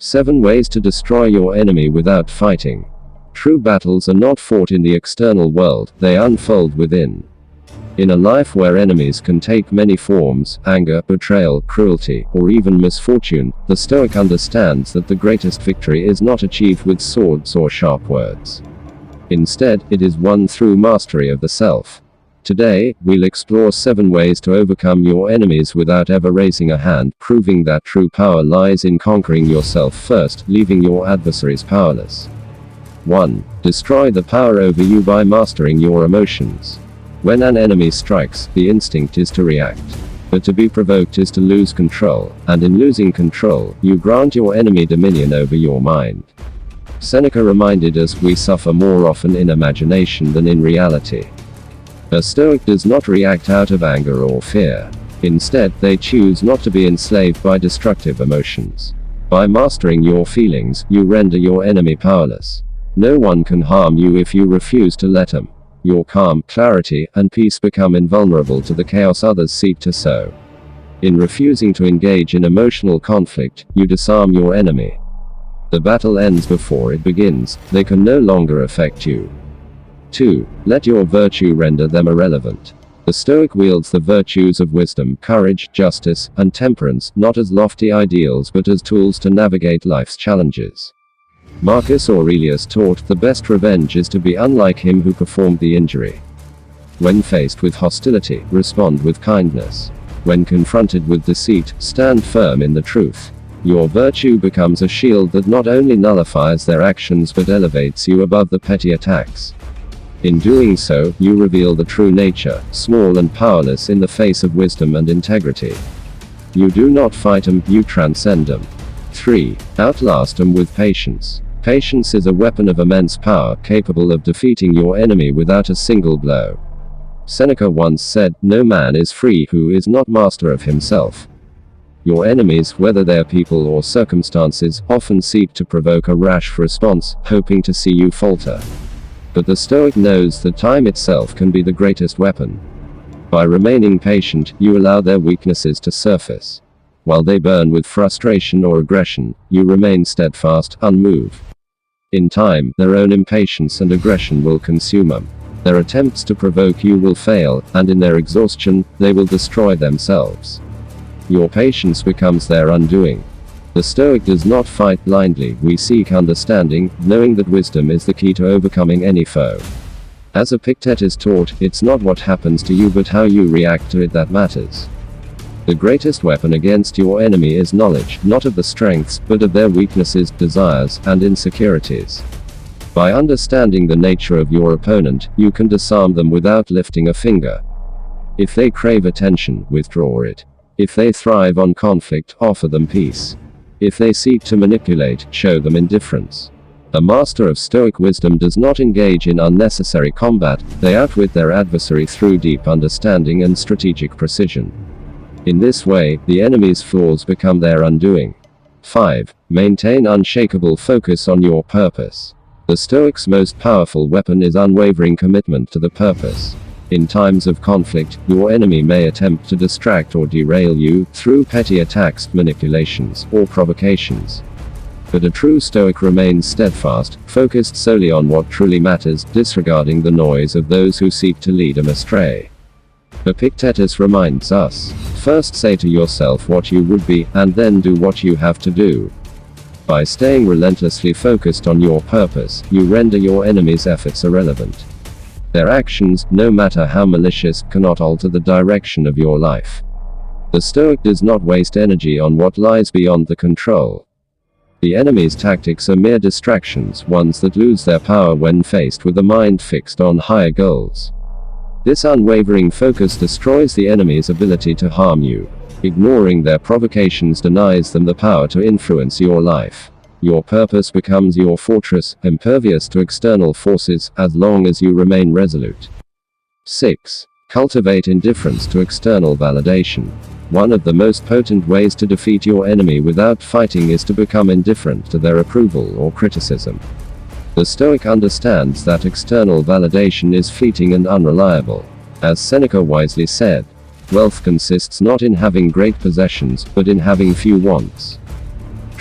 7 ways to destroy your enemy without fighting. True battles are not fought in the external world, they unfold within. In a life where enemies can take many forms, anger, betrayal, cruelty, or even misfortune, the Stoic understands that the greatest victory is not achieved with swords or sharp words. Instead, it is won through mastery of the self. Today, we'll explore 7 ways to overcome your enemies without ever raising a hand, proving that true power lies in conquering yourself first, leaving your adversaries powerless. 1. Destroy the power over you by mastering your emotions. When an enemy strikes, the instinct is to react. But to be provoked is to lose control, and in losing control, you grant your enemy dominion over your mind. Seneca reminded us we suffer more often in imagination than in reality. A Stoic does not react out of anger or fear. Instead, they choose not to be enslaved by destructive emotions. By mastering your feelings, you render your enemy powerless. No one can harm you if you refuse to let them. Your calm, clarity, and peace become invulnerable to the chaos others seek to sow. In refusing to engage in emotional conflict, you disarm your enemy. The battle ends before it begins, they can no longer affect you. 2. Let your virtue render them irrelevant. The Stoic wields the virtues of wisdom, courage, justice, and temperance, not as lofty ideals but as tools to navigate life's challenges. Marcus Aurelius taught the best revenge is to be unlike him who performed the injury. When faced with hostility, respond with kindness. When confronted with deceit, stand firm in the truth. Your virtue becomes a shield that not only nullifies their actions but elevates you above the petty attacks. In doing so, you reveal the true nature, small and powerless in the face of wisdom and integrity. You do not fight them, you transcend them. 3. Outlast them with patience. Patience is a weapon of immense power, capable of defeating your enemy without a single blow. Seneca once said, "No man is free who is not master of himself." Your enemies, whether they are people or circumstances, often seek to provoke a rash response, hoping to see you falter. But the Stoic knows that time itself can be the greatest weapon. By remaining patient, you allow their weaknesses to surface. While they burn with frustration or aggression, you remain steadfast, unmoved. In time, their own impatience and aggression will consume them. Their attempts to provoke you will fail, and in their exhaustion, they will destroy themselves. Your patience becomes their undoing. The Stoic does not fight blindly, we seek understanding, knowing that wisdom is the key to overcoming any foe. As Epictetus taught, it's not what happens to you but how you react to it that matters. The greatest weapon against your enemy is knowledge, not of the strengths, but of their weaknesses, desires, and insecurities. By understanding the nature of your opponent, you can disarm them without lifting a finger. If they crave attention, withdraw it. If they thrive on conflict, offer them peace. If they seek to manipulate, show them indifference. A master of Stoic wisdom does not engage in unnecessary combat, they outwit their adversary through deep understanding and strategic precision. In this way, the enemy's flaws become their undoing. 5. Maintain unshakable focus on your purpose. The Stoic's most powerful weapon is unwavering commitment to the purpose. In times of conflict, your enemy may attempt to distract or derail you, through petty attacks, manipulations, or provocations. But a true Stoic remains steadfast, focused solely on what truly matters, disregarding the noise of those who seek to lead him astray. Epictetus reminds us, first say to yourself what you would be, and then do what you have to do. By staying relentlessly focused on your purpose, you render your enemy's efforts irrelevant. Their actions, no matter how malicious, cannot alter the direction of your life. The Stoic does not waste energy on what lies beyond the control. The enemy's tactics are mere distractions, ones that lose their power when faced with a mind fixed on higher goals. This unwavering focus destroys the enemy's ability to harm you. Ignoring their provocations denies them the power to influence your life. Your purpose becomes your fortress, impervious to external forces, as long as you remain resolute. 6. Cultivate indifference to external validation. One of the most potent ways to defeat your enemy without fighting is to become indifferent to their approval or criticism. The Stoic understands that external validation is fleeting and unreliable. As Seneca wisely said, wealth consists not in having great possessions, but in having few wants.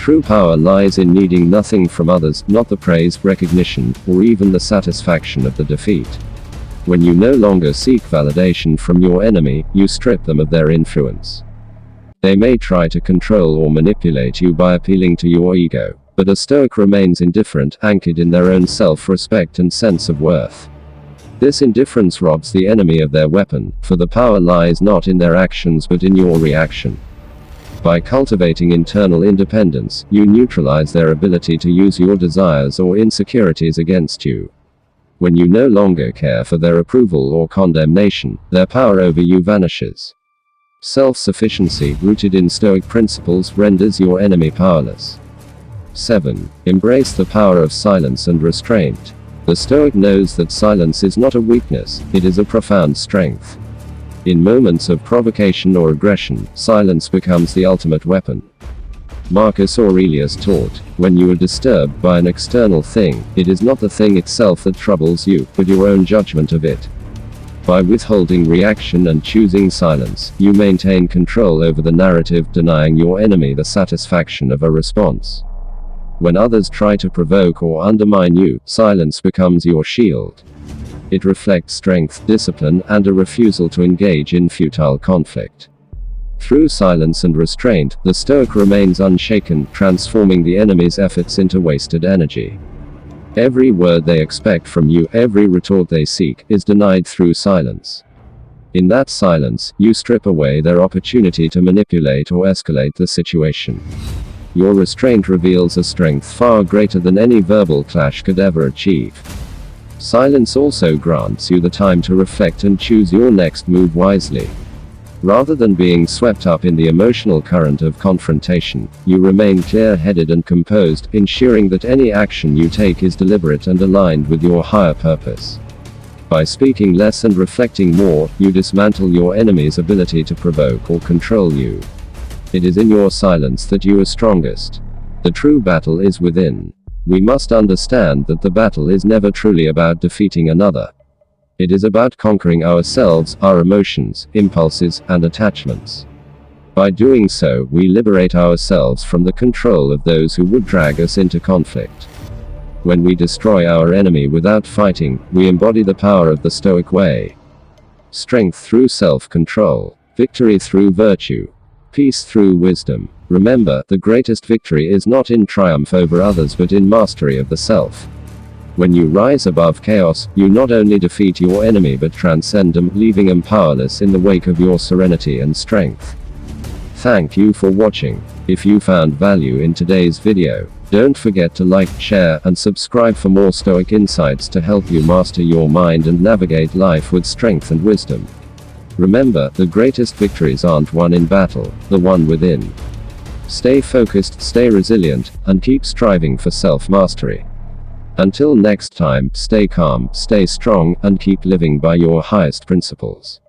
True power lies in needing nothing from others, not the praise, recognition, or even the satisfaction of the defeat. When you no longer seek validation from your enemy, you strip them of their influence. They may try to control or manipulate you by appealing to your ego, but a Stoic remains indifferent, anchored in their own self-respect and sense of worth. This indifference robs the enemy of their weapon, for the power lies not in their actions but in your reaction. By cultivating internal independence, you neutralize their ability to use your desires or insecurities against you. When you no longer care for their approval or condemnation, their power over you vanishes. Self-sufficiency, rooted in Stoic principles, renders your enemy powerless. 7. Embrace the power of silence and restraint. The Stoic knows that silence is not a weakness, it is a profound strength. In moments of provocation or aggression, silence becomes the ultimate weapon. Marcus Aurelius taught, when you are disturbed by an external thing, it is not the thing itself that troubles you, but your own judgment of it. By withholding reaction and choosing silence, you maintain control over the narrative, denying your enemy the satisfaction of a response. When others try to provoke or undermine you, silence becomes your shield. It reflects strength, discipline, and a refusal to engage in futile conflict. Through silence and restraint, the Stoic remains unshaken, transforming the enemy's efforts into wasted energy. Every word they expect from you, every retort they seek, is denied through silence. In that silence, you strip away their opportunity to manipulate or escalate the situation. Your restraint reveals a strength far greater than any verbal clash could ever achieve. Silence also grants you the time to reflect and choose your next move wisely. Rather than being swept up in the emotional current of confrontation, you remain clear-headed and composed, ensuring that any action you take is deliberate and aligned with your higher purpose. By speaking less and reflecting more, you dismantle your enemy's ability to provoke or control you. It is in your silence that you are strongest. The true battle is within. We must understand that the battle is never truly about defeating another. It is about conquering ourselves, our emotions, impulses, and attachments. By doing so, we liberate ourselves from the control of those who would drag us into conflict. When we destroy our enemy without fighting, we embody the power of the Stoic way. Strength through self-control, victory through virtue, peace through wisdom. Remember, the greatest victory is not in triumph over others but in mastery of the self. When you rise above chaos, you not only defeat your enemy but transcend them, leaving them powerless in the wake of your serenity and strength. Thank you for watching. If you found value in today's video, don't forget to like, share, and subscribe for more Stoic insights to help you master your mind and navigate life with strength and wisdom. Remember, the greatest victories aren't won in battle, the one within. Stay focused, stay resilient, and keep striving for self-mastery. Until next time, stay calm, stay strong, and keep living by your highest principles.